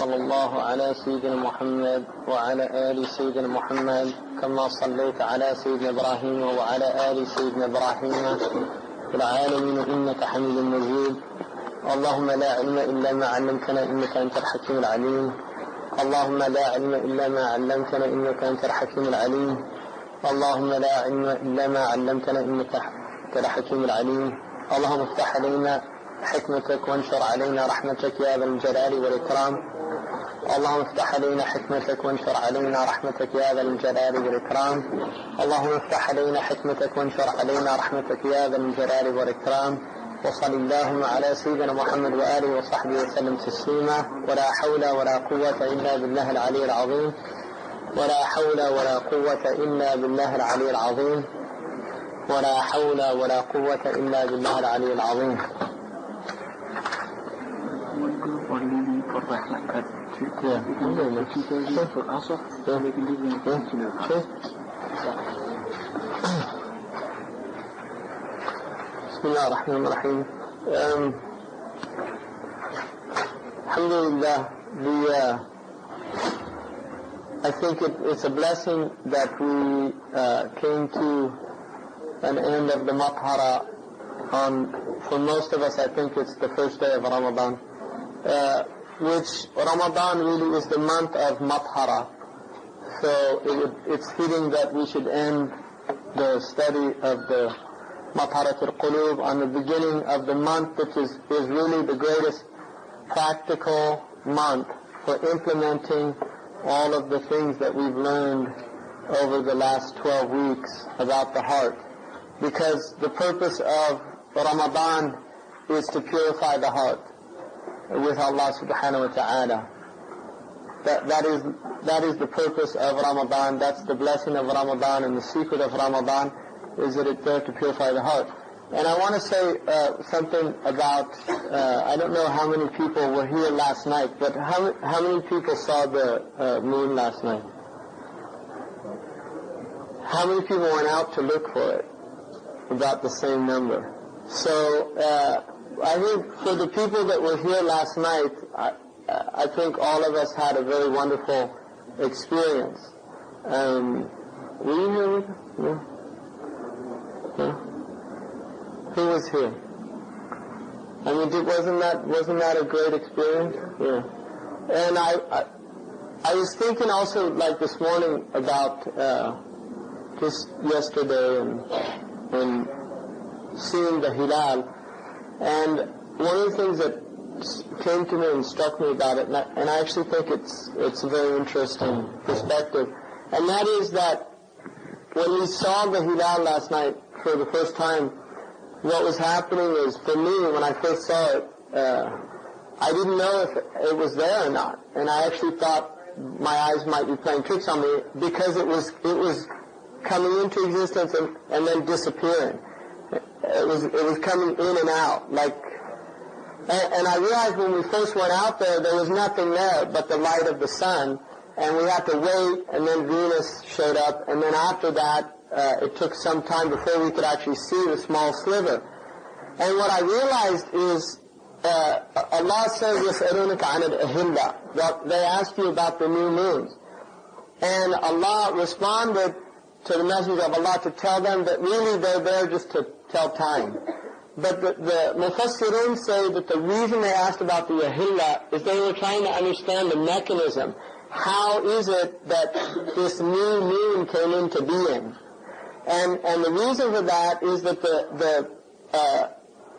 وصلى الله على سيدنا محمد وعلى آل سيدنا محمد كما صليت على سيدنا إبراهيم وعلى آل سيدنا إبراهيم في العالمين إنك حميد مجيد. اللهم لا علم إلا ما علمتنا إنك أنت الحكيم العليم. اللهم لا علم إلا ما علمتنا إنك أنت الحكيم العليم. اللهم لا علم إلا ما علمتنا إنك أنت الحكيم العليم. اللهم افتح علينا حكمتك وانشر علينا رحمتك يا ذا الجلال والإكرام. اللهم افتح علينا حكمتك وانشر علينا رحمتك يا ذا الجلال والإكرام. اللهم افتح علينا حكمتك وانشر علينا رحمتك يا ذا الجلال والإكرام. وصل اللهم على سيدنا محمد وآله وصحبه وسلم تسليما. ولا حول ولا قوة إلا بالله العلي العظيم. ولا حول ولا قوة إلا بالله العلي العظيم. ولا حول ولا قوة إلا بالله العلي العظيم. بسم الله الرحمن الرحيم. Alhamdulillah, I think it's a blessing that we came to an end of the Mathara on, for most of us I think it's the first day of Ramadan, which Ramadan really is the month of Mathara. So it's fitting that we should end the study of the Matharat al-Qulub on the beginning of the month, which is really the greatest practical month for implementing all of the things that we've learned over the last 12 weeks about the heart. Because the purpose of Ramadan is to purify the heart with Allah subhanahu wa ta'ala. That is the purpose of Ramadan. That's the blessing of Ramadan, and the secret of Ramadan is that it's there to purify the heart. And I want to say something about, I don't know how many people were here last night, but how many people saw the moon last night? How many people went out to look for it? About the same number. So I think for the people that were here last night, I think all of us had a very wonderful experience. Were you here with us? No? No? Who was here? I mean, wasn't that a great experience? Yeah. And I was thinking also, like this morning, about just yesterday and seeing the Hilal. And one of the things that came to me and struck me about it, and I actually think it's a very interesting perspective, and that is that when we saw the Hilal last night for the first time, what was happening is, for me, when I first saw it, I didn't know if it was there or not, and I actually thought my eyes might be playing tricks on me, because it was coming into existence and then disappearing. It was coming in and out, and I realized when we first went out there was nothing there but the light of the sun, and we had to wait, and then Venus showed up, and then after that, it took some time before we could actually see the small sliver. And what I realized is, Allah says, يَسْأَلُونَكَ عَنِ الْأَهِلَّةِ, they ask you about the new moons. And Allah responded to the Messenger of Allah to tell them that really they're there just to tell time. But the Mufassirun say that the reason they asked about the Ahilla is they were trying to understand the mechanism. How is it that this new moon came into being? And the reason for that is that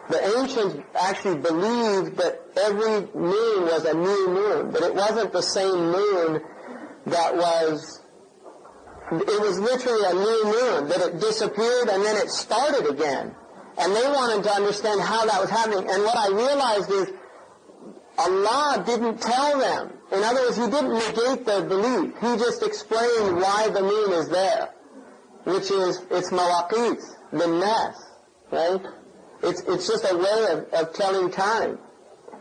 the ancients actually believed that every moon was a new moon, but it wasn't the same moon that was. It was literally a new moon, that it disappeared and then it started again. And they wanted to understand how that was happening. And what I realized is Allah didn't tell them. In other words, He didn't negate their belief. He just explained why the moon is there, which is its mawaqit, the nas, right? It's just a way of telling time.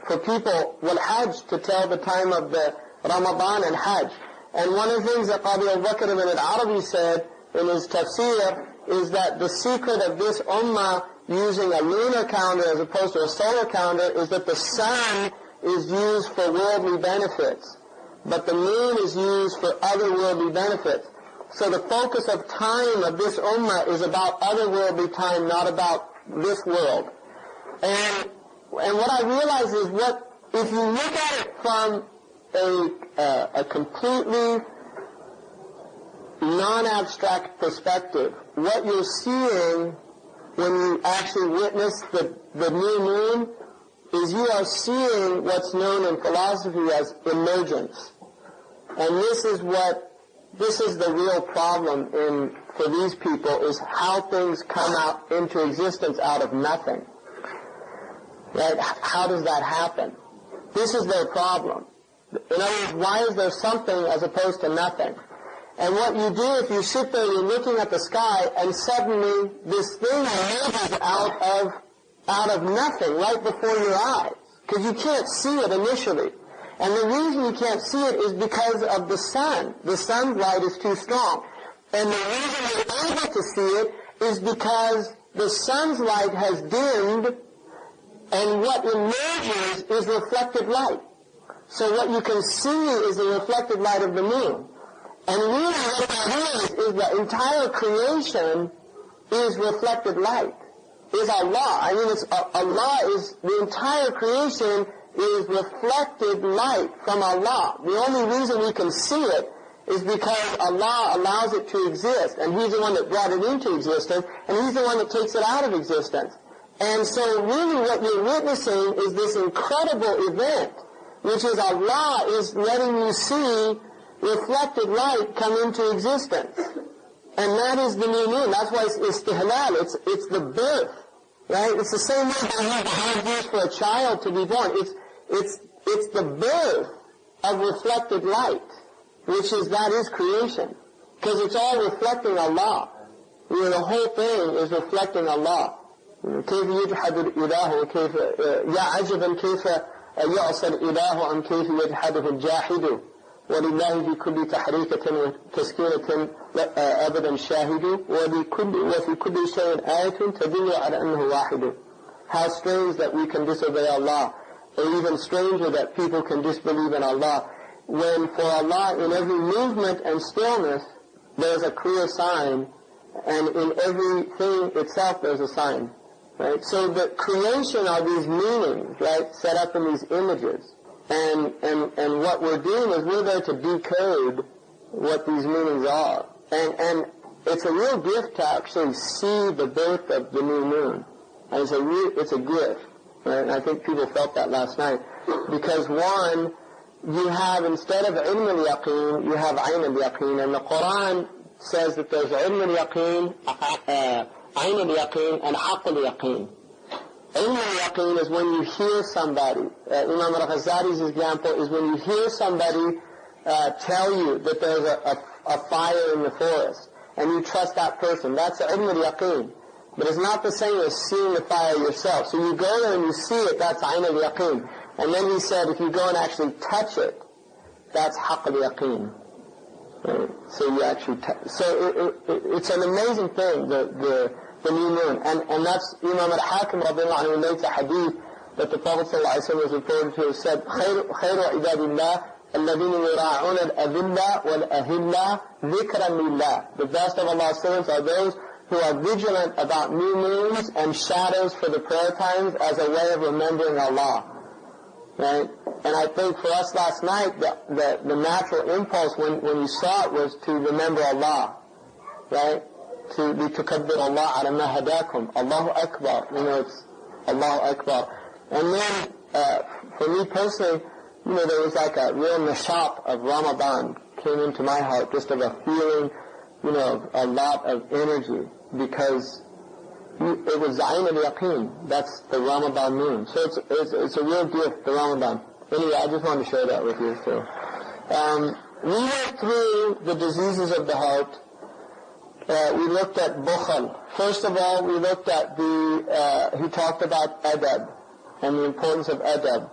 For people, wal Hajj, to tell the time of the Ramadan and Hajj. And one of the things that Qadi al-Bakr ibn al-Arabi said in his tafsir is that the secret of this ummah using a lunar calendar as opposed to a solar calendar is that the sun is used for worldly benefits, but the moon is used for otherworldly benefits. So the focus of time of this ummah is about otherworldly time, not about this world. And what I realize is if you look at it from a completely non-abstract perspective, what you're seeing when you actually witness the new moon is you are seeing what's known in philosophy as emergence. And this is the real problem for these people, is how things come out into existence out of nothing. Right? How does that happen? This is their problem. In other words, why is there something as opposed to nothing? And what you do if you sit there, you're looking at the sky, and suddenly this thing emerges out of nothing right before your eyes, because you can't see it initially. And the reason you can't see it is because of the sun. The sun's light is too strong. And the reason you're able to see it is because the sun's light has dimmed, and what emerges is reflected light. So what you can see is the reflected light of the moon. And really what that is the entire creation is reflected light, is Allah. I mean, Allah is, the entire creation is reflected light from Allah. The only reason we can see it is because Allah allows it to exist, and He's the one that brought it into existence, and He's the one that takes it out of existence. And so really what you're witnessing is this incredible event, which is Allah is letting you see reflected light come into existence. And that is the new moon. That's why it's istihlal. It's the birth. Right? It's the same way that you have years for a child to be born. It's the birth of reflected light, that is creation. Because it's all reflecting Allah. The whole thing is reflecting Allah. كيف يجحد الإله وكيف يا عجبا كيف يعصى الإله عن كيف يجحده الجاحد ولله في كل تحريكة وتسكينة أبدا شاهد وفي كل شيء آية تدل على أنه واحد. How strange that we can disobey Allah, or even stranger that people can disbelieve in Allah, when for Allah in every movement and stillness there's a clear sign, and in everything itself there's a sign. Right? So the creation are these meanings, right, set up in these images. And what we're doing is we're there to decode what these meanings are. And it's a real gift to actually see the birth of the new moon. And it's a gift. Right? And I think people felt that last night. Because one, you have, instead of ilm al-yaqeen, you have ayn al-yaqeen. And the Quran says that there's ilm al-yaqeen, ayn al-yaqeen, and haqq al-yaqeen. Ilm al-yaqeen is when you hear somebody. Imam al-Ghazali's example is when you hear somebody tell you that there's a fire in the forest, and you trust that person. That's ilm al-yaqeen. But it's not the same as seeing the fire yourself. So you go there and you see it, that's ayn al-yaqeen. And then he said, if you go and actually touch it, that's haqq al-yaqeen. Right? So you actually it's an amazing thing, the new moon. And that's Imam al-Hakim radiallahu anhu relates a hadith that the Prophet ﷺ was reported to have said, خَيْرُ عِبَادِ اللَّهِ الَّذِينَ يُرَاعُونَ الْأَذِلَّةِ وَالْأَهِلَّةِ ذِكْرًا لِلَّهِ. The best of Allah's servants are those who are vigilant about new moons and shadows for the prayer times as a way of remembering Allah. Right? And I think for us last night, the natural impulse when you saw it was to remember Allah. Right? To be tukabbir Allah ala ma hadakum. Allahu Akbar. It's Allahu Akbar. And then, for me personally, there was like a real nashat of Ramadan came into my heart, just of a feeling, of a lot of energy, because it was Ayn al-Yaqeen. That's the Ramadan moon. So it's a real gift, the Ramadan. Anyway, I just wanted to share that with you. So, we went through the diseases of the heart. We looked at bukhal. First of all, we looked at he talked about adab and the importance of adab.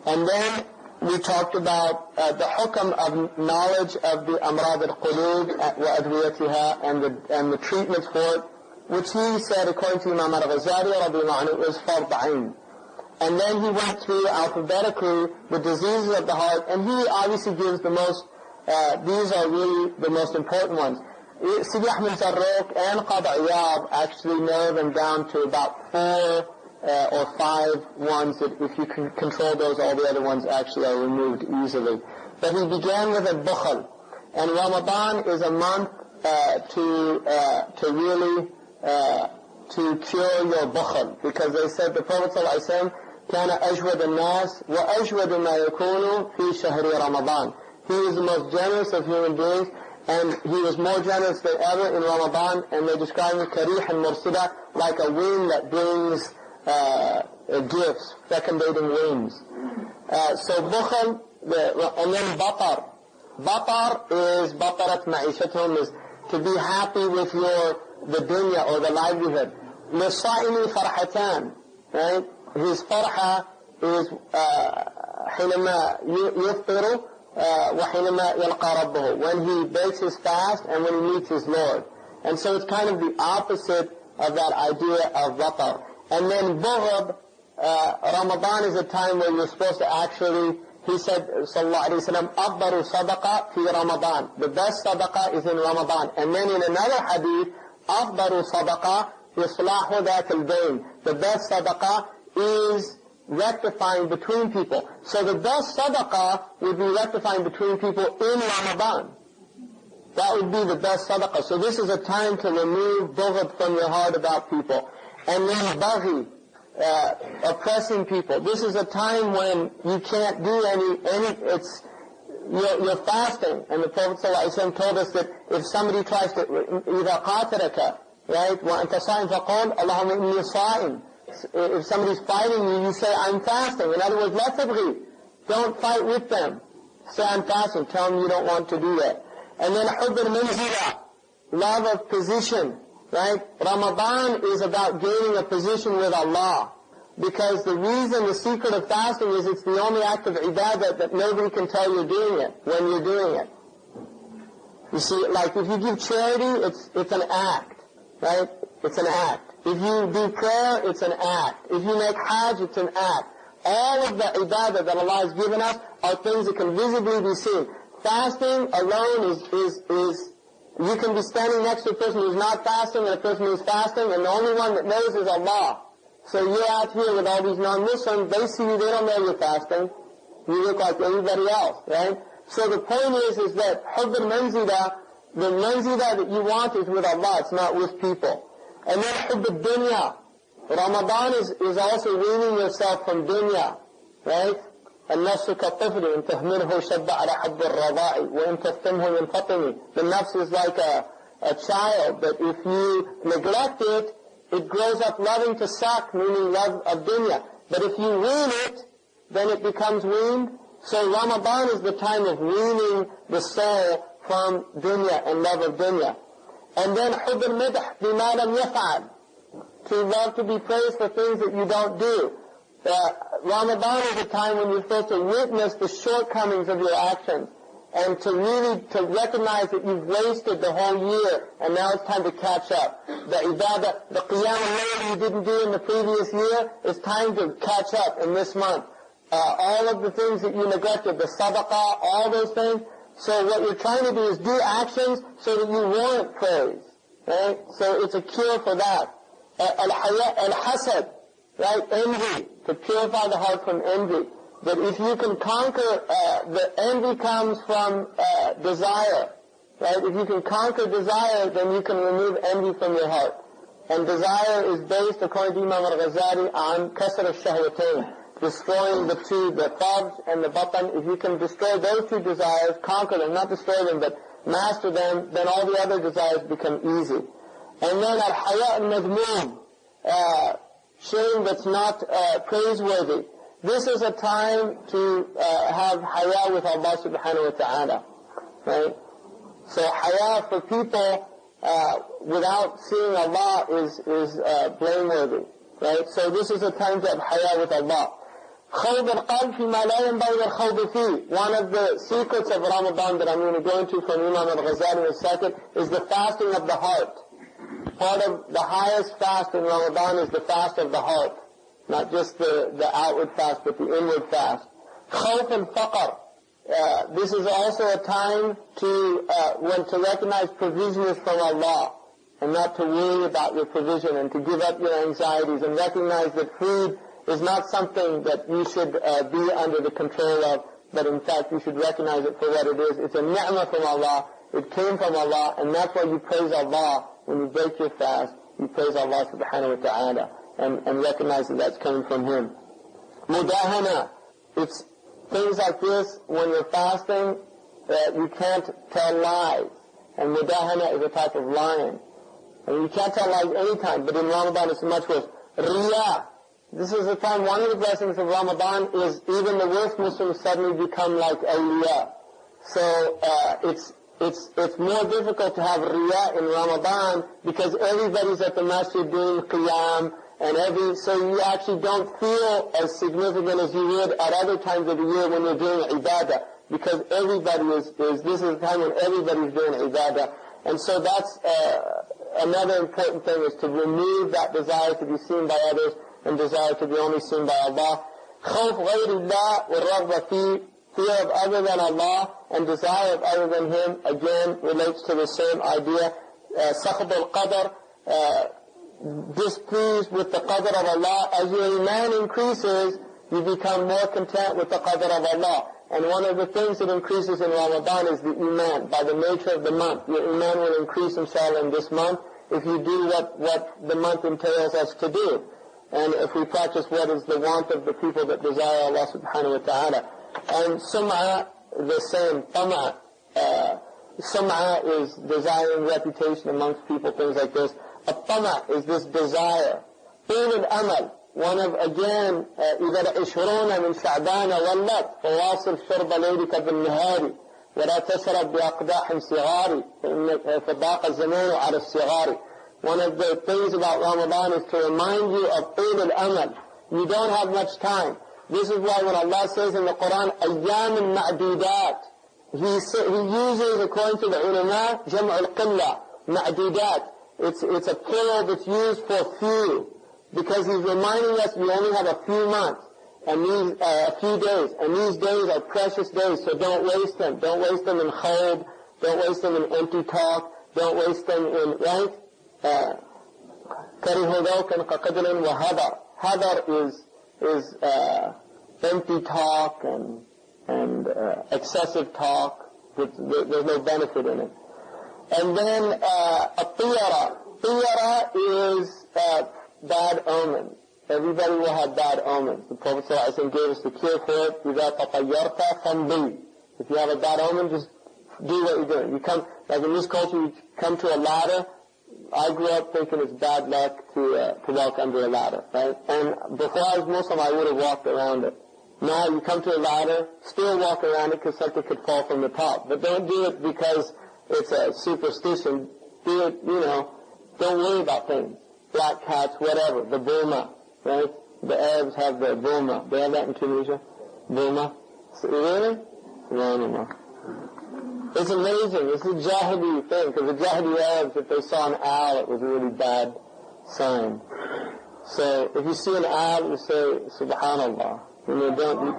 And then we talked about the hukam of knowledge of the amrad al-qulub wa adwiyatiha and the treatments for it, which he said, according to Imam al-Ghazali radiallahu anhu, was fard ayn. And then he went through alphabetically the diseases of the heart, and he obviously gives the most, these are really the most important ones. Sidi Ahmed Zarruq and Qadi Iyad actually narrow them down to about 4 or 5 ones that if you can control those, all the other ones actually are removed easily. But he began with a bukhl. And Ramadan is a month to really to cure your bukhl, because they said the Prophet ﷺ كان أجود الناس وأجود ما يكون في شهر رمضان. He was the most generous of human beings, and he was more generous than ever in Ramadan, and they describe him كريح المرسلة, like a wind that brings gifts, fecundating winds. So bukhl, and then batar. Batar is batarat ma'ishatum, is to be happy with the dunya or the livelihood. للصائم فرحتان, right? His farha is حينما يفطر وحينما يلقى ربه, when he breaks his fast and when he meets his Lord. And so it's kind of the opposite of that idea of batar. And then bughd, Ramadan is a time where you're supposed to actually, he said, sallallahu alayhi wa sallam, أفضل صدقة في رمضان. The best sadaqah is in Ramadan. And then in another hadith, أفضل صدقة إصلاح ذات البين. The best sadaqah is rectifying between people. So the best sadaqah would be rectifying between people in Ramadan. That would be the best sadaqah. So this is a time to remove bughd from your heart about people. And then baghi, oppressing people. This is a time when you can't do you're fasting. And the Prophet ﷺ told us that if somebody tries to, إِذَا قَاتَلَكَ, right, وَأَنْتَ صَائِمْ فَقُولْ اللَّهُمَّ إِنِّي صَائِمْ. If somebody's fighting you, you say, I'm fasting. In other words, لَا تَبْغِي. Don't fight with them. Say, I'm fasting. Tell them you don't want to do that. And then حُبُّ الْمَنْزِلَةِ, love of position. Right? Ramadan is about gaining a position with Allah. Because the reason, the secret of fasting is it's the only act of ibadah that nobody can tell you're doing it when you're doing it. You see, like if you give charity, it's an act. Right? It's an act. If you do prayer, it's an act. If you make hajj, it's an act. All of the ibadah that Allah has given us are things that can visibly be seen. Fasting alone is you can be standing next to a person who's not fasting and a person who's fasting, and the only one that knows is Allah. So you're out here with all these non-Muslims, they see you, they don't know you're fasting. You look like everybody else, right? So the point is that hubb al-manzila, the manzila that you want is with Allah, it's not with people. And then hubb al-dunya. Ramadan is also weaning yourself from dunya, right? النفس كالطفل إن تهمله شب على حب الرضاع وإن تفتمه ينفطم. The nafs is like a child that if you neglect it, it grows up loving to suck, meaning love of dunya. But if you wean it, then it becomes weaned. So Ramadan is the time of weaning the soul from dunya and love of dunya. And then حب المدح بما لم يفعل, to love to be praised for things that you don't do. Ramadan is a time when you're supposed to witness the shortcomings of your actions and to recognize that you've wasted the whole year and now it's time to catch up. The ibadah, the qiyam al-layl you didn't do in the previous year, it's time to catch up in this month. All of the things that you neglected, the sadaqah, all those things. So what you're trying to do is do actions so that you warrant praise. Right? So it's a cure for that. Al-hasad, right? Envy, to purify the heart from envy. That if you can conquer, the envy comes from desire, right? If you can conquer desire, then you can remove envy from your heart. And desire is based, according to Imam al-Ghazali, on kasr al-shahwatayn, destroying the two, the farbs and the batan. If you can destroy those two desires, conquer them, not destroy them, but master them, then all the other desires become easy. And then al-haya al-madmoom, shame that's not praiseworthy. This is a time to have haya with Allah subhanahu wa ta'ala, right? So haya for people without seeing Allah is blameworthy, right? So this is a time to have haya with Allah. خوض القلب فيما لا ينبغي الخوض فيه. One of the secrets of Ramadan that I'm going to go into from Imam al-Ghazali in a second is the fasting of the heart. Part of the highest fast in Ramadan is the fast of the heart. not just the outward fast, but the inward fast. Khawf and faqr. This is also a time to recognize provision is from Allah, and not to worry about your provision, and to give up your anxieties, and recognize that food is not something that you should be under the control of, but in fact you should recognize it for what it is. It's a ni'mah from Allah. It came from Allah, and that's why you praise Allah when you break your fast. You praise Allah subhanahu wa ta'ala and recognize that that's coming from Him. Mudahana. It's things like this, when you're fasting, you can't tell lies. And mudahana is a type of lying. And you can't tell lies any time, but in Ramadan it's much worse. Riyah. This is the time, one of the blessings of Ramadan is even the worst Muslims suddenly become like awliya. So it's more difficult to have riyah in Ramadan because everybody's at the masjid doing qiyam, and so you actually don't feel as significant as you would at other times of the year when you're doing ibadah, because everybody this is the time when everybody's doing ibadah. And so that's another important thing, is to remove that desire to be seen by others and desire to be only seen by Allah. Khawf ghayrillah wa raghba fi, fear of other than Allah and desire of other than Him, again relates to the same idea. Sakhab al-qadr, displeased with the qadr of Allah. As your iman increases, you become more content with the qadr of Allah. And one of the things that increases in Ramadan is the iman. By the nature of the month, your iman will increase, inshallah, in this month if you do what the month entails us to do. And if we practice what is the want of the people that desire Allah subhanahu wa ta'ala. And sum'a, the same. Tama. Sum'a is desiring reputation amongst people, things like this. At-tama is this desire. Tul al-amal. One of, again, إِذَا عِشْرُونَ مِنْ شَعْبَانَ وَلَّتْ فَوَاصِلْ شُرْبَ لَيْلِكَ بِالنِّهَارِ وَلَا تَشْرَبْ بِأَقْدَاحٍ صِغَارِ فَضَاقَ الزَّمَانُ عَلَى الصِّغَارِ. One of the things about Ramadan is to remind you of tul al-amal. You don't have much time. This is why when Allah says in the Quran, أَيَّامٍ مَعْدُودَاتٍ, He uses, according to the ulama, جَمْعُ الْقِلَّةِ, مَعْدُودَاتٍ. It's a plural that's used for few, because He's reminding us we only have a few months, and a few days, and these days are precious days, so don't waste them. Don't waste them in khawb, don't waste them in empty talk, don't waste them in, right? كَرِهُ ذَوْكًا كَقَدْرٍ وَهَذَرٍ. Hadar is empty talk and excessive talk. There's no benefit in it. And then a tiyara is bad omens. Everybody will have bad omens. The Prophet ﷺ gave us the cure for it. إِذَا تَطَيَّرْتَ فَانْبِي. If you have a bad omen, just do what you're doing. You come, like in this culture, you come to a ladder. I grew up thinking it's bad luck to walk under a ladder, right? And before I was Muslim, I would have walked around it. Now you come to a ladder, still walk around it because something could fall from the top. But don't do it because it's a superstition. Do it, don't worry about things. Black cats, whatever, the Burma, right? The Arabs have the Burma. They have that in Tunisia? Burma? Really? No. It's amazing. It's a Jahidi thing, because the Jahidi Arabs, if they saw an owl, it was a really bad sign. So if you see an owl, you say, Subhanallah. And you don't,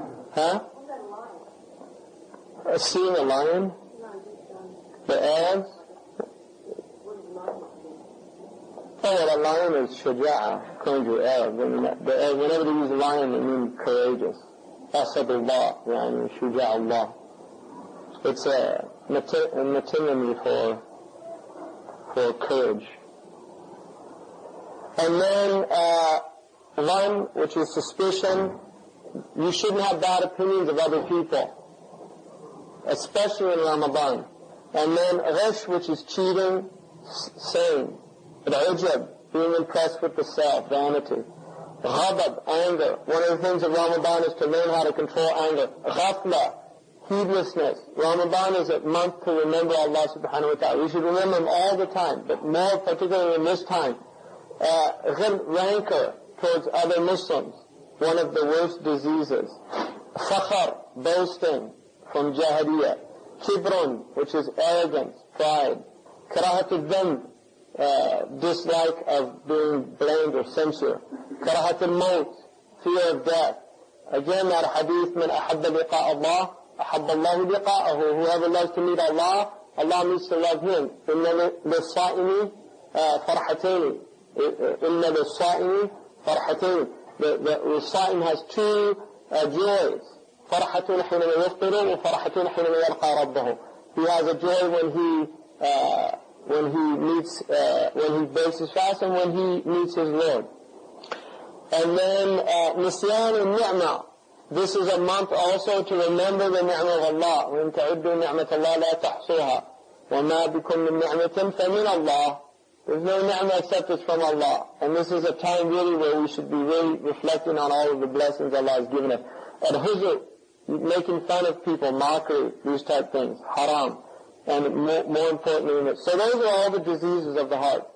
seeing a lion? The Arabs? Oh, well, a lion is shaja'a, according to the Arabs. Whenever they use a lion, they mean courageous. Asadullah, yani shuja'allah. It's a metonymy for courage. And then one, which is suspicion. You shouldn't have bad opinions of other people, especially in Ramadan. And then ghish, which is cheating, same. Al-ujab, being impressed with the self, vanity. Ghadab, anger. One of the things of Ramadan is to learn how to control anger. Ghafla, heedlessness. Ramadan is a month to remember Allah subhanahu wa ta'ala. We should remember Him all the time, but more particularly in this time. Rancor towards other Muslims, one of the worst diseases. Fakhar, boasting, from Jahiliyyah. Kibrun, which is arrogance, pride. Karahatul dhanb, dislike of being blamed or censored. Karahatul maut, fear of death. Again, that hadith, من أحب لقاء الله أحب الله لقاءه. Whoever loves to meet Allah, Allah needs to love him. إن للصائم فرحتين. إن للصائم فرحتين. The Sa'im has two joys. فرحة حينما يفطر وفرحة حينما يلقى ربه. He has a joy when he breaks his fast and when he meets his Lord. And then Nisyan al-Ni'mah. This is a month also to remember the ni'mah of Allah. وَإِن تَعُدُّوا نِعْمَةَ اللَّهِ لَا تَحْصُوهَا وَمَا بِكُم مِّن نِعْمَةٍ فَمِنَ اللَّهِ. There's no ni'mah except it's from Allah. And this is a time really where we should be really reflecting on all of the blessings Allah has given us. At huzur, making fun of people, mockery, these type things, haram. And more importantly, so those are all the diseases of the heart.